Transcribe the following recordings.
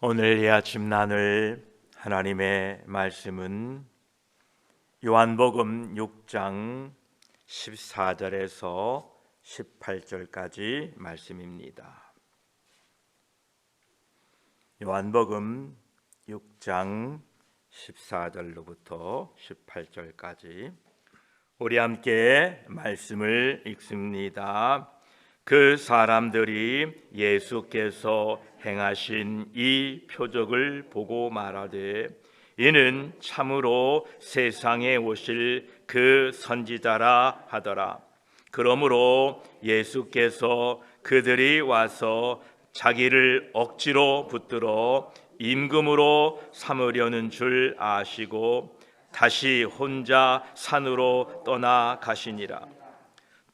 오늘 이 아침 나눌 하나님의 말씀은 요한복음 6장 14절에서 18절까지 말씀입니다. 요한복음 6장 14절로부터 18절까지 우리 함께 말씀을 읽습니다. 그 사람들이 예수께서 행하신 이 표적을 보고 말하되 이는 참으로 세상에 오실 그 선지자라 하더라. 그러므로 예수께서 그들이 와서 자기를 억지로 붙들어 임금으로 삼으려는 줄 아시고 다시 혼자 산으로 떠나가시니라.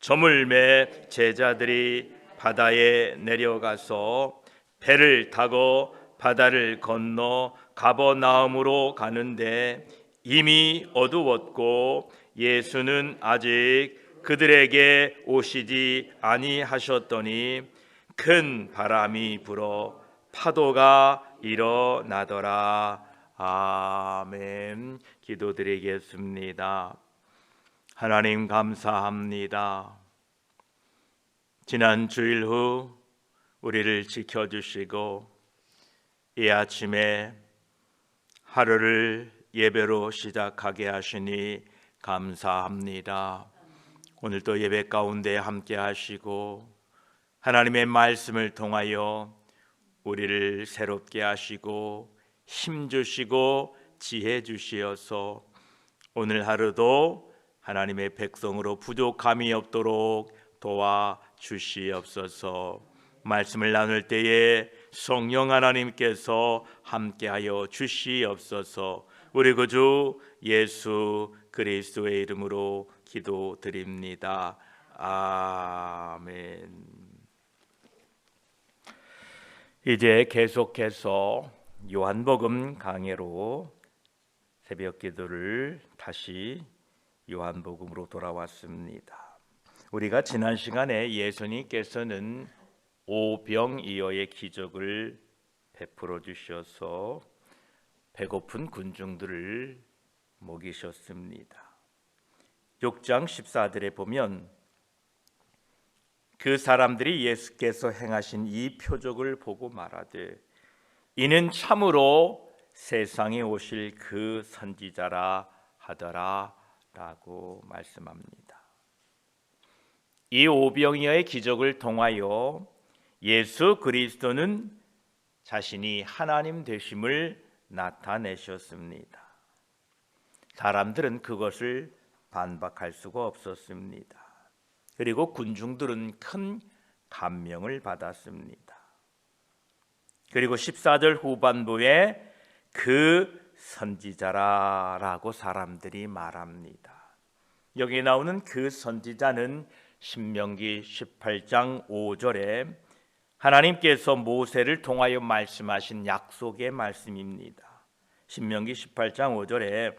저물매 제자들이 바다에 내려가서 배를 타고 바다를 건너 가버나움으로 가는데 이미 어두웠고 예수는 아직 그들에게 오시지 아니하셨더니 큰 바람이 불어 파도가 일어나더라. 아멘. 기도드리겠습니다. 하나님 감사합니다. 지난 주일 후 우리를 지켜주시고 이 아침에 하루를 예배로 시작하게 하시니 감사합니다. 오늘도 예배 가운데 함께 하시고 하나님의 말씀을 통하여 우리를 새롭게 하시고 힘 주시고 지혜 주시어서 오늘 하루도 하나님의 백성으로 부족함이 없도록 도와주시옵소서. 말씀을 나눌 때에 성령 하나님께서 함께하여 주시옵소서. 우리 구주 예수 그리스도의 이름으로 기도드립니다. 아멘. 이제 계속해서 요한복음 강해로 새벽 기도를 다시 요한복음으로 돌아왔습니다. 우리가 지난 시간에 예수님께서는 오병이어의 기적을 베풀어 주셔서 배고픈 군중들을 먹이셨습니다. 6장 14절에 보면 그 사람들이 예수께서 행하신 이 표적을 보고 말하되 이는 참으로 세상에 오실 그 선지자라 하더라 라고 말씀합니다. 이 오병이어의 기적을 통하여 예수 그리스도는 자신이 하나님 되심을 나타내셨습니다. 사람들은 그것을 반박할 수가 없었습니다. 그리고 군중들은 큰 감명을 받았습니다. 그리고 14절 후반부에 그 선지자라고 사람들이 말합니다. 여기 나오는 그 선지자는 신명기 18장 5절에 하나님께서 모세를 통하여 말씀하신 약속의 말씀입니다. 신명기 18장 5절에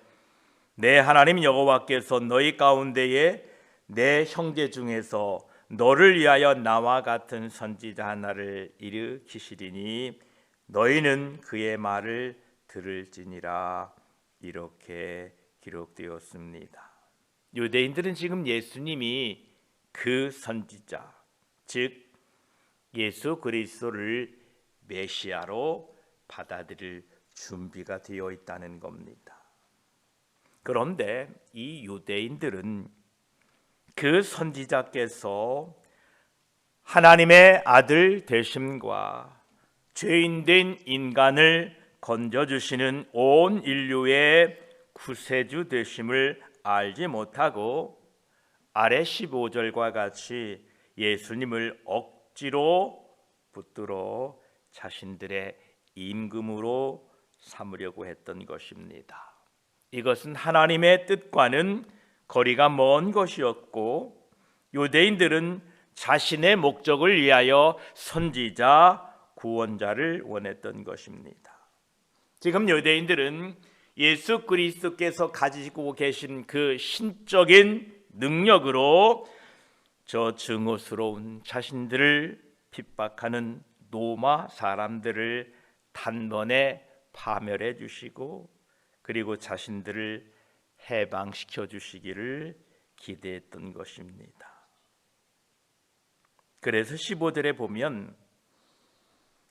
내 하나님 여호와께서 너희 가운데에 내 형제 중에서 너를 위하여 나와 같은 선지자 하나를 일으키시리니 너희는 그의 말을 들을지니라. 이렇게 기록되었습니다. 유대인들은 지금 예수님이 그 선지자, 즉 예수 그리스도를 메시아로 받아들일 준비가 되어 있다는 겁니다. 그런데 이 유대인들은 그 선지자께서 하나님의 아들 되심과 죄인된 인간을 건져주시는 온 인류의 구세주 되심을 알지 못하고 아래 15절과 같이 예수님을 억지로 붙들어 자신들의 임금으로 삼으려고 했던 것입니다. 이것은 하나님의 뜻과는 거리가 먼 것이었고 유대인들은 자신의 목적을 위하여 선지자, 구원자를 원했던 것입니다. 지금 유대인들은 예수 그리스도께서 가지고 계신 그 신적인 능력으로 저 증오스러운 자신들을 핍박하는 로마 사람들을 단번에 파멸해 주시고 그리고 자신들을 해방시켜 주시기를 기대했던 것입니다. 그래서 15절에 보면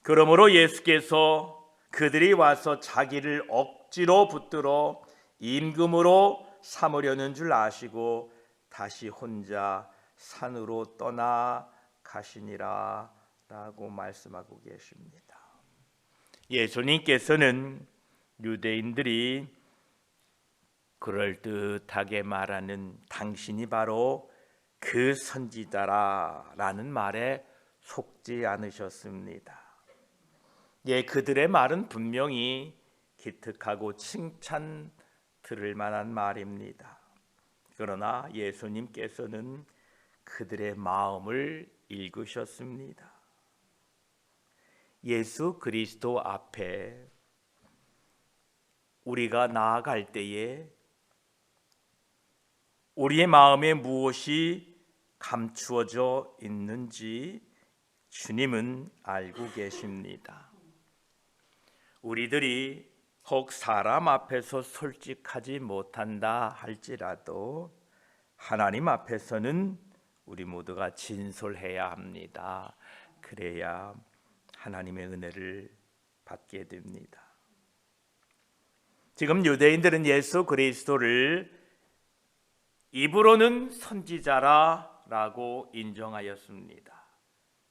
그러므로 예수께서 그들이 와서 자기를 억지로 붙들어 임금으로 삼으려는 줄 아시고 다시 혼자 산으로 떠나 가시니라 라고 말씀하고 계십니다. 예수님께서는 유대인들이 그럴듯하게 말하는 당신이 바로 그 선지자라라는 말에 속지 않으셨습니다. 그들의 말은 분명히 기특하고 칭찬 들을 만한 말입니다. 그러나 예수님께서는 그들의 마음을 읽으셨습니다. 예수 그리스도 앞에 우리가 나아갈 때에 우리의 마음에 무엇이 감추어져 있는지 주님은 알고 계십니다. 우리들이 혹 사람 앞에서 솔직하지 못한다 할지라도 하나님 앞에서는 우리 모두가 진솔해야 합니다. 그래야 하나님의 은혜를 받게 됩니다. 지금 유대인들은 예수 그리스도를 입으로는 선지자라고 인정하였습니다.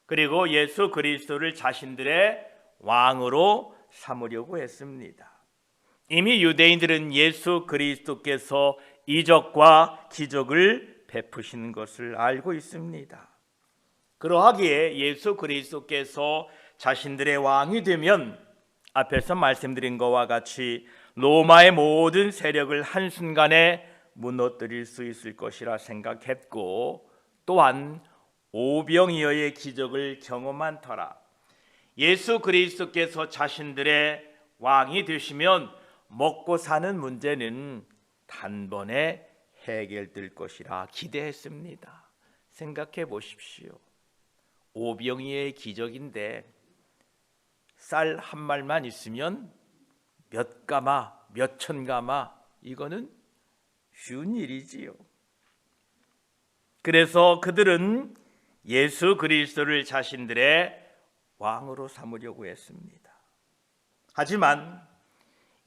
그리고 예수 그리스도를 자신들의 왕으로 삼으려고 했습니다. 이미 유대인들은 예수 그리스도께서 이적과 기적을 베푸신 것을 알고 있습니다. 그러하기에 예수 그리스도께서 자신들의 왕이 되면 앞에서 말씀드린 것과 같이 로마의 모든 세력을 한순간에 무너뜨릴 수 있을 것이라 생각했고, 또한 오병이어의 기적을 경험한 터라 예수 그리스도께서 자신들의 왕이 되시면 먹고 사는 문제는 단번에 해결될 것이라 기대했습니다. 생각해 보십시오. 오병이어의 기적인데 쌀 한 말만 있으면 몇 가마, 몇 천 가마, 이거는 쉬운 일이지요. 그래서 그들은 예수 그리스도를 자신들의 왕으로 삼으려고 했습니다. 하지만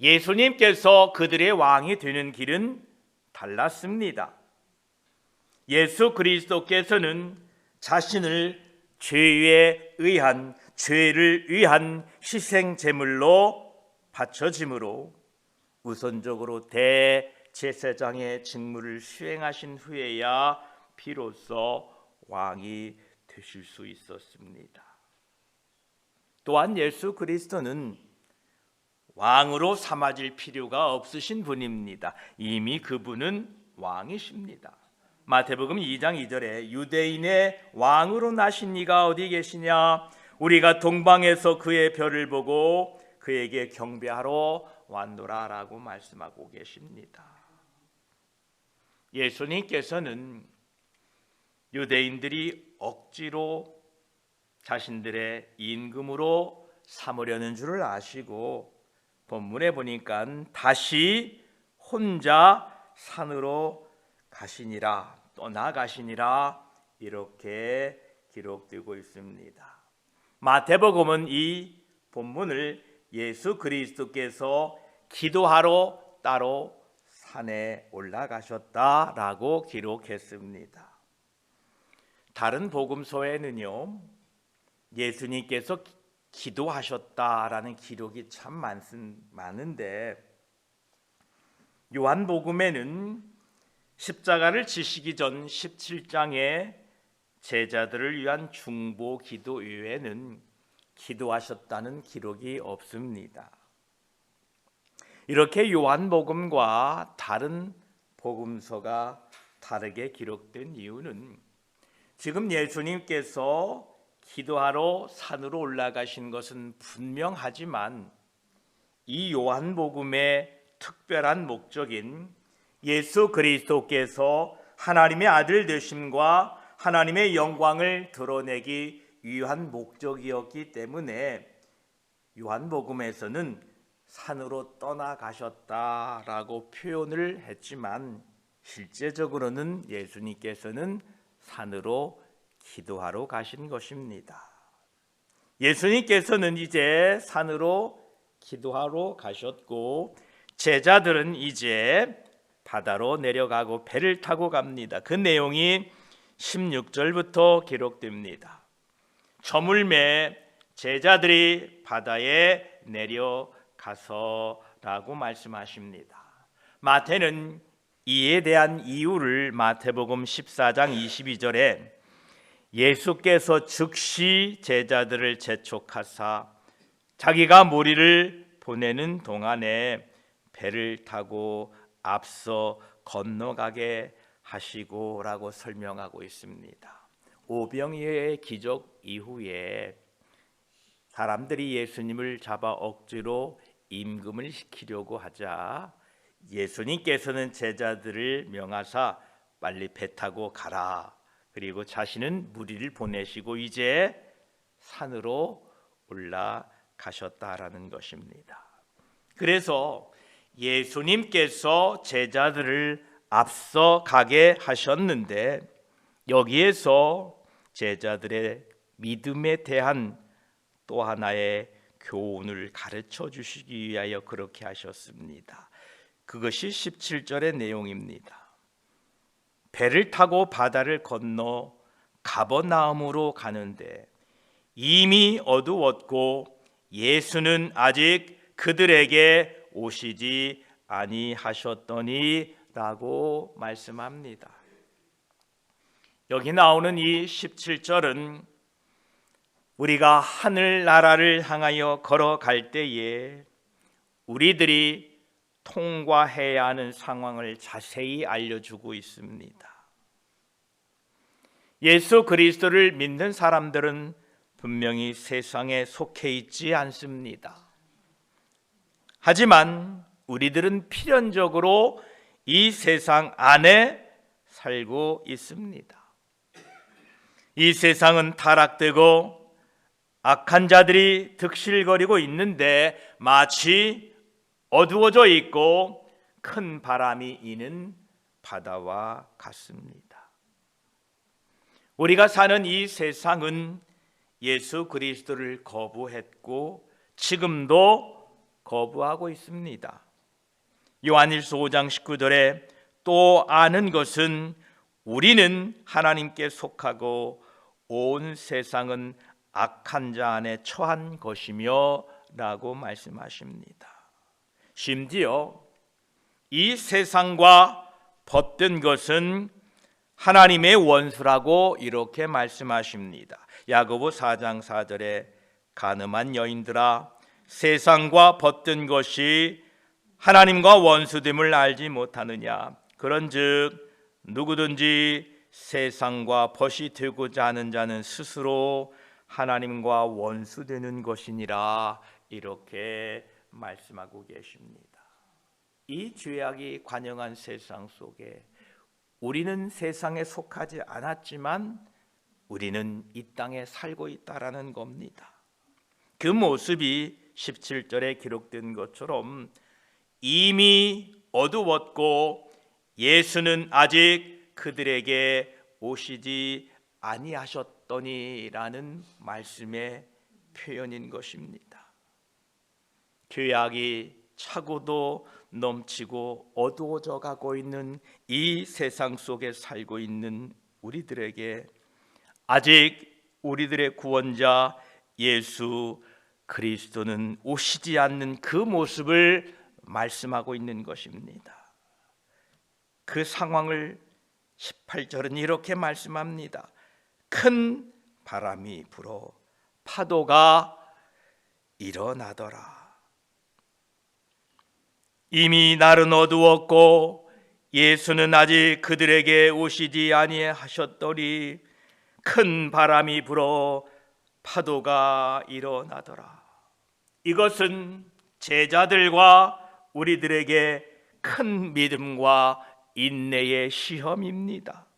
예수님께서 그들의 왕이 되는 길은 달랐습니다. 예수 그리스도께서는 자신을 죄를 위한 희생 제물로 바쳐짐으로 우선적으로 대제사장의 직무를 수행하신 후에야 비로소 왕이 되실 수 있었습니다. 또한 예수 그리스도는 왕으로 삼아질 필요가 없으신 분입니다. 이미 그분은 왕이십니다. 마태복음 2장 2절에 유대인의 왕으로 나신 이가 어디 계시냐? 우리가 동방에서 그의 별을 보고 그에게 경배하러 왔노라 라고 말씀하고 계십니다. 예수님께서는 유대인들이 억지로 자신들의 임금으로 삼으려는 줄을 아시고 본문에 보니까 다시 혼자 산으로 가시니라, 떠나가시니라 이렇게 기록되고 있습니다. 마태복음은 이 본문을 예수 그리스도께서 기도하러 따로 산에 올라가셨다라고 기록했습니다. 다른 복음서에는요, 예수님께서 기도하셨다라는 기록이 참 많은데 요한복음에는 십자가를 지시기 전 17장에 제자들을 위한 중보 기도 외에는 기도하셨다는 기록이 없습니다. 이렇게 요한복음과 다른 복음서가 다르게 기록된 이유는 지금 예수님께서 기도하러 산으로 올라가신 것은 분명하지만 이 요한복음의 특별한 목적인 예수 그리스도께서 하나님의 아들 되심과 하나님의 영광을 드러내기 위한 목적이었기 때문에 요한복음에서는 산으로 떠나가셨다라고 표현을 했지만 실제적으로는 예수님께서는 산으로 기도하러 가신 것입니다. 예수님께서는 이제 산으로 기도하러 가셨고 제자들은 이제 바다로 내려가고 배를 타고 갑니다. 그 내용이 16절부터 기록됩니다. 저물매 제자들이 바다에 내려가서라고 말씀하십니다. 마태는 이에 대한 이유를 마태복음 14장 22절에 예수께서 즉시 제자들을 재촉하사 자기가 무리를 보내는 동안에 배를 타고 앞서 건너가게 하시고라고 설명하고 있습니다. 오병이어의 기적 이후에 사람들이 예수님을 잡아 억지로 임금을 시키려고 하자 예수님께서는 제자들을 명하사 빨리 배 타고 가라. 그리고 자신은 무리를 보내시고 이제 산으로 올라가셨다라는 것입니다. 그래서 예수님께서 제자들을 앞서 가게 하셨는데 여기에서 제자들의 믿음에 대한 또 하나의 교훈을 가르쳐 주시기 위하여 그렇게 하셨습니다. 그것이 17절의 내용입니다. 배를 타고 바다를 건너 가버나움으로 가는데 이미 어두웠고 예수는 아직 그들에게 오시지 아니하셨더니 라고 말씀합니다. 여기 나오는 이 17절은 우리가 하늘나라를 향하여 걸어갈 때에 우리들이 통과해야 하는 상황을 자세히 알려주고 있습니다. 예수 그리스도를 믿는 사람들은 분명히 세상에 속해 있지 않습니다. 하지만 우리들은 필연적으로 이 세상 안에 살고 있습니다. 이 세상은 타락되고 악한 자들이 득실거리고 있는데 마치 어두워져 있고 큰 바람이 이는 바다와 같습니다. 우리가 사는 이 세상은 예수 그리스도를 거부했고 지금도 거부하고 있습니다. 요한일서 5장 19절에 또 아는 것은 우리는 하나님께 속하고 온 세상은 악한 자 안에 처한 것이며 라고 말씀하십니다. 심지어 이 세상과 벗든 것은 하나님의 원수라고 이렇게 말씀하십니다. 야고보 4장 4절에 간음한 여인들아 세상과 벗든 것이 하나님과 원수됨을 알지 못하느냐. 그런즉 누구든지 세상과 벗이 되고자 하는 자는 스스로 하나님과 원수되는 것이니라 이렇게 말씀하고 계십니다. 이 죄악이 관영한 세상 속에 우리는 세상에 속하지 않았지만 우리는 이 땅에 살고 있다라는 겁니다. 그 모습이 17절에 기록된 것처럼 이미 어두웠고 예수는 아직 그들에게 오시지 아니하셨더니라는 말씀의 표현인 것입니다. 죄악이 차고도 넘치고 어두워져 가고 있는 이 세상 속에 살고 있는 우리들에게 아직 우리들의 구원자 예수 그리스도는 오시지 않는 그 모습을 말씀하고 있는 것입니다. 그 상황을 18절은 이렇게 말씀합니다. 큰 바람이 불어 파도가 일어나더라. 이미 날은 어두웠고 예수는 아직 그들에게 오시지 아니하셨더니 큰 바람이 불어 파도가 일어나더라. 이것은 제자들과 우리들에게 큰 믿음과 인내의 시험입니다.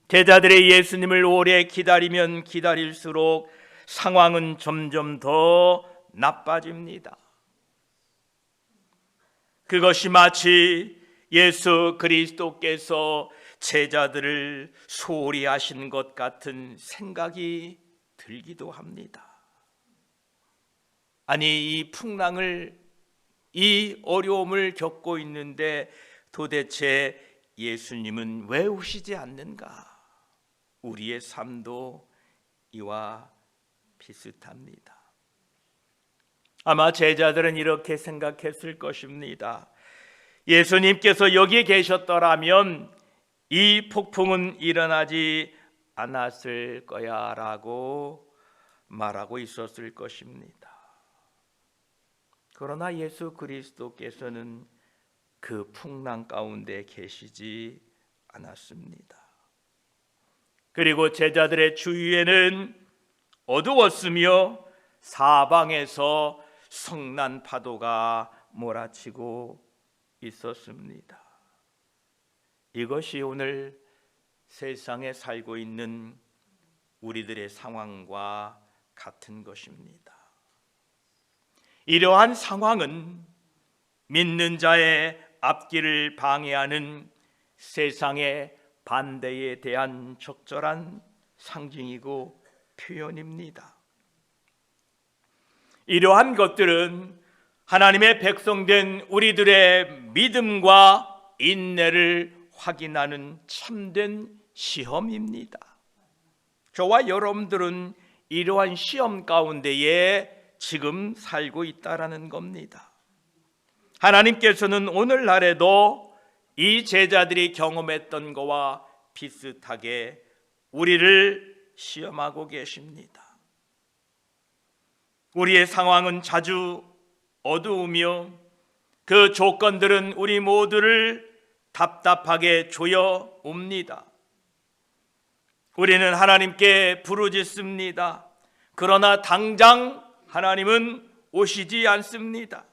제자들의 예수님을 오래 기다리면 기다릴수록 상황은 점점 더 나빠집니다. 그것이 마치 예수 그리스도께서 제자들을 소홀히 하신 것 같은 생각이 들기도 합니다. 아니, 이 풍랑을, 이 어려움을 겪고 있는데 도대체 예수님은 왜 오시지 않는가? 우리의 삶도 이와 비슷합니다. 아마 제자들은 이렇게 생각했을 것입니다. 예수님께서 여기 계셨더라면 이 폭풍은 일어나지 않았을 거야 라고 말하고 있었을 것입니다. 그러나 예수 그리스도께서는 그 풍랑 가운데 계시지 않았습니다. 그리고 제자들의 주위에는 어두웠으며 사방에서 성난 파도가 몰아치고 있었습니다. 이것이 오늘 세상에 살고 있는 우리들의 상황과 같은 것입니다. 이러한 상황은 믿는 자의 앞길을 방해하는 세상의 반대에 대한 적절한 상징이고 표현입니다. 이러한 것들은 하나님의 백성된 우리들의 믿음과 인내를 확인하는 참된 시험입니다. 저와 여러분들은 이러한 시험 가운데에 지금 살고 있다라는 겁니다. 하나님께서는 오늘날에도 이 제자들이 경험했던 것과 비슷하게 우리를 시험하고 계십니다. 우리의 상황은 자주 어두우며 그 조건들은 우리 모두를 답답하게 조여 옵니다. 우리는 하나님께 부르짖습니다. 그러나 당장 하나님은 오시지 않습니다.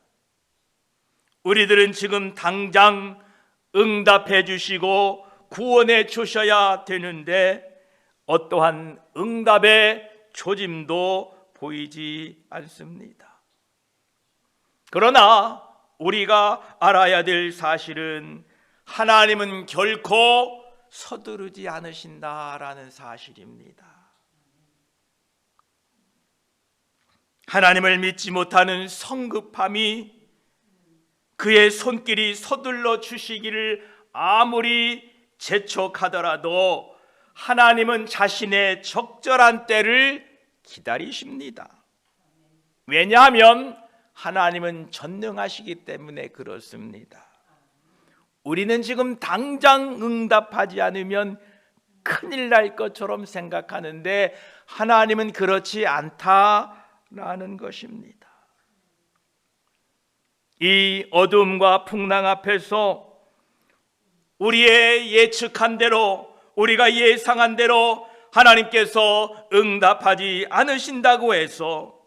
우리들은 지금 당장 응답해 주시고 구원해 주셔야 되는데 어떠한 응답의 조짐도 보이지 않습니다. 그러나 우리가 알아야 될 사실은 하나님은 결코 서두르지 않으신다라는 사실입니다. 하나님을 믿지 못하는 성급함이 그의 손길이 서둘러 주시기를 아무리 재촉하더라도 하나님은 자신의 적절한 때를 기다리십니다. 왜냐하면 하나님은 전능하시기 때문에 그렇습니다. 우리는 지금 당장 응답하지 않으면 큰일 날 것처럼 생각하는데 하나님은 그렇지 않다라는 것입니다. 이 어둠과 풍랑 앞에서 우리의 예측한 대로, 우리가 예상한 대로 하나님께서 응답하지 않으신다고 해서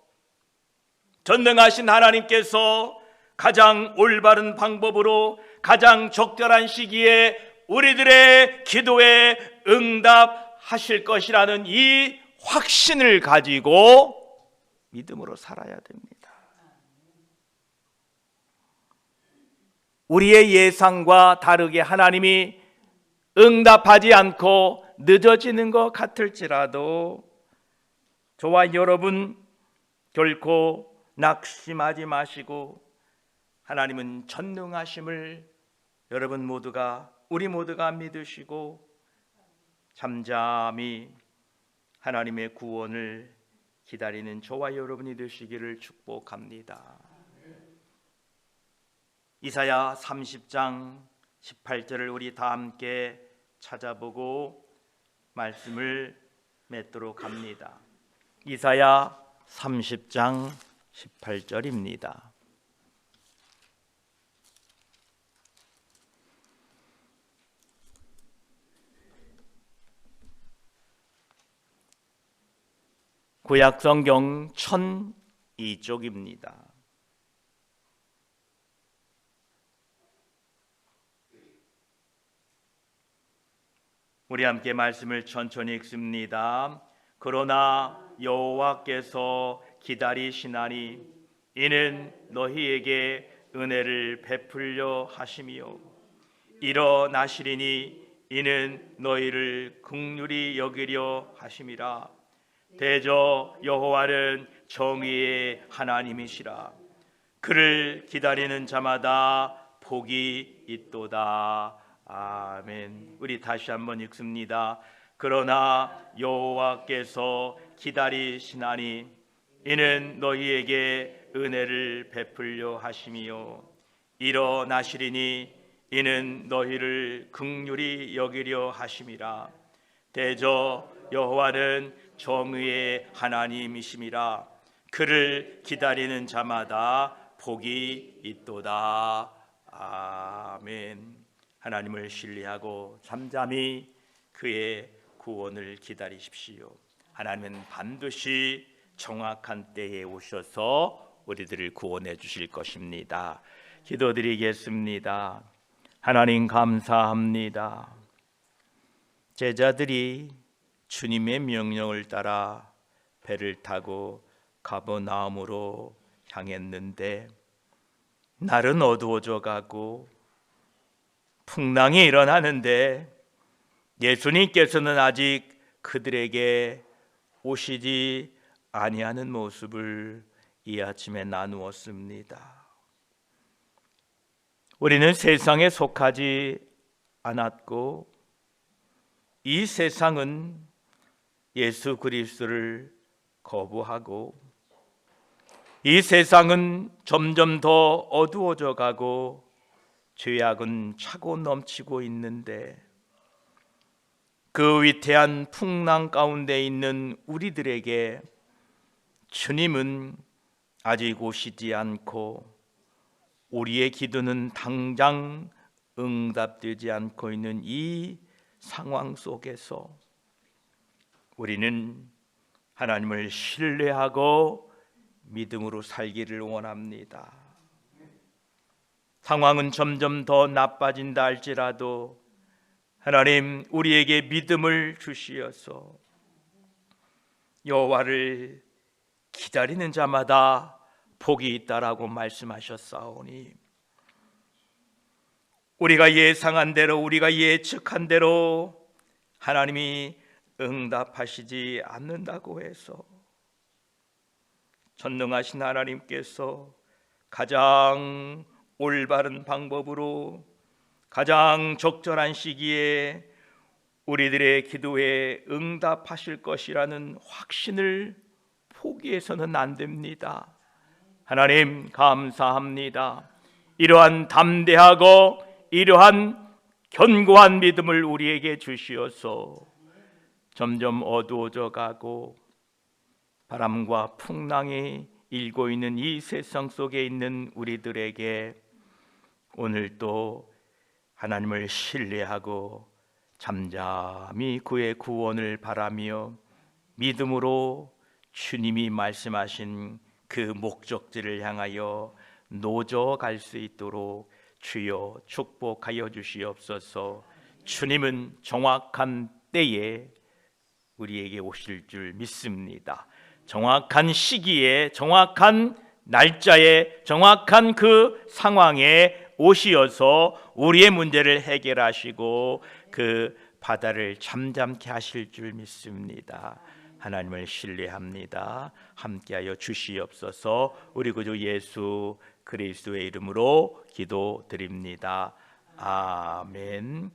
전능하신 하나님께서 가장 올바른 방법으로 가장 적절한 시기에 우리들의 기도에 응답하실 것이라는 이 확신을 가지고 믿음으로 살아야 됩니다. 우리의 예상과 다르게 하나님이 응답하지 않고 늦어지는 것 같을지라도 저와 여러분 결코 낙심하지 마시고 하나님은 전능하심을 여러분 모두가, 우리 모두가 믿으시고 잠잠히 하나님의 구원을 기다리는 저와 여러분이 되시기를 축복합니다. 이사야 30장 18절을 우리 다 함께 찾아보고 말씀을 맺도록 합니다. 이사야 30장 18절입니다. 구약성경 1002쪽입니다. 우리 함께 말씀을 천천히 읽습니다. 그러나 여호와께서 기다리시나니 이는 너희에게 은혜를 베풀려 하심이요 일어나시리니 이는 너희를 긍휼히 여기려 하심이라. 대저 여호와는 정의의 하나님이시라. 그를 기다리는 자마다 복이 있도다. 아멘. 우리 다시 한번 읽습니다. 그러나 여호와께서 기다리시나니 이는 너희에게 은혜를 베풀려 하심이요 일어나시리니 이는 너희를 긍휼히 여기려 하심이라. 대저 여호와는 정의의 하나님이심이라. 그를 기다리는 자마다 복이 있도다. 아멘. 하나님을 신뢰하고 잠잠히 그의 구원을 기다리십시오. 하나님은 반드시 정확한 때에 오셔서 우리들을 구원해 주실 것입니다. 기도드리겠습니다. 하나님 감사합니다. 제자들이 주님의 명령을 따라 배를 타고 가버나움으로 향했는데 날은 어두워져 가고 풍랑이 일어나는데 예수님께서는 아직 그들에게 오시지 아니하는 모습을 이 아침에 나누었습니다. 우리는 세상에 속하지 않았고 이 세상은 예수 그리스도를 거부하고 이 세상은 점점 더 어두워져 가고 죄악은 차고 넘치고 있는데 그 위태한 풍랑 가운데 있는 우리들에게 주님은 아직 오시지 않고 우리의 기도는 당장 응답되지 않고 있는 이 상황 속에서 우리는 하나님을 신뢰하고 믿음으로 살기를 원합니다. 상황은 점점 더 나빠진다 할지라도 하나님 우리에게 믿음을 주시어서 여호와를 기다리는 자마다 복이 있다라고 말씀하셨사오니 우리가 예상한 대로 우리가 예측한 대로 하나님이 응답하시지 않는다고 해서 전능하신 하나님께서 가장 올바른 방법으로 가장 적절한 시기에 우리들의 기도에 응답하실 것이라는 확신을 포기해서는 안 됩니다. 하나님 감사합니다. 이러한 담대하고 이러한 견고한 믿음을 우리에게 주시어서 점점 어두워져 가고 바람과 풍랑이 일고 있는 이 세상 속에 있는 우리들에게 오늘 또 하나님을 신뢰하고 잠잠히 그의 구원을 바라며 믿음으로 주님이 말씀하신 그 목적지를 향하여 노저 갈 수 있도록 주여 축복하여 주시옵소서. 주님은 정확한 때에 우리에게 오실 줄 믿습니다. 정확한 시기에 정확한 날짜에 정확한 그 상황에 오시어서 우리의 문제를 해결하시고 그 바다를 잠잠케 하실 줄 믿습니다. 하나님을 신뢰합니다. 함께하여 주시옵소서. 우리 구주 예수 그리스도의 이름으로 기도드립니다. 아멘.